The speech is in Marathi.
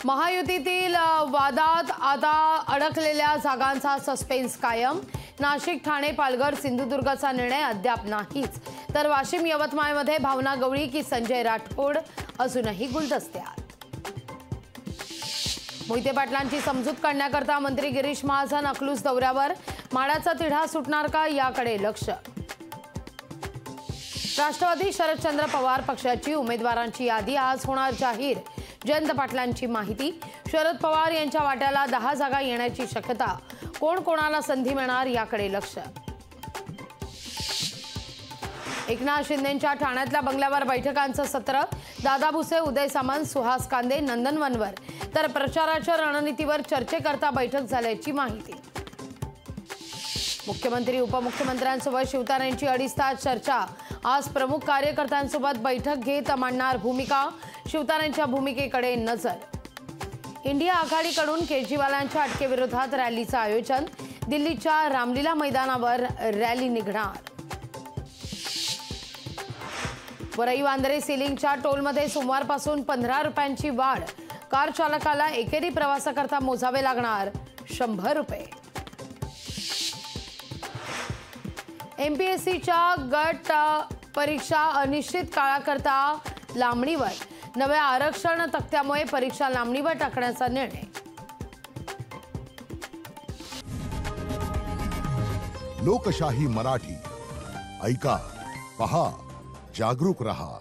महायुतीतील वादात आता अडकलेल्या जागांचा सस्पेन्स कायम। नाशिक, ठाणे, पालघर, सिंधुदुर्गचा निर्णय अद्याप नाहीच, तर वाशिम, यवतमाळमध्ये भावना गवळी की संजय राठोड अजूनही गुलदस्त्यात। मोहिते पाटलांची समजूत काढण्याकरता मंत्री गिरीश महाजन अकलूज दौऱ्यावर। माडाचा तिढा सुटणार का याकडे लक्ष। राष्ट्रवादी शरदचंद्र पवार पक्षाची उमेदवारांची यादी आज होणार जाहीर। जयंत पाटलांची माहिती। शरद पवार यांच्या वाट्याला 10 जागा येण्याची शक्यता। कोण कोणाला संधी मिळणार याकडे लक्ष। एकनाथ शिंदेंच्या ठाण्यातल्या बंगल्यावर बैठकांचं सत्र। दादा भुसे, उदय सामंत, सुहास कांदे नंदनवनवर, तर प्रचाराच्या रणनीतीवर चर्चेकरता बैठक झाल्याची माहिती। मुख्यमंत्री उपमुख्यमंत्र्यांसोबत शिवतारेंची 2.5 तास चर्चा। आज प्रमुख कार्यकर्त्यांसोबत बैठक घेत मांडणार भूमिका। शिवतारेंच्या भूमिकेकडे नजर। इंडिया आघाडीकडून केजरीवालांच्या अटकेविरोधात रॅलीचं आयोजन। दिल्लीच्या रामलीला मैदानावर रॅली निघणार। वरई वांद्रे सिलिंगच्या टोलमध्ये सोमवारपासून 15 रुपयांची वाढ। कार चालकाला एकेरी प्रवासाकरता मोजावे लागणार 100 रुपये। एमपीएससीच्या गट परीक्षा अनिश्चित काळाकरता लांबणीवर। नव्या आरक्षण तक्त्यामुळे परीक्षा लांबणीवर टाकण्याचा निर्णय। लोकशाही मराठी ऐका, पहा, जागरूक रहा।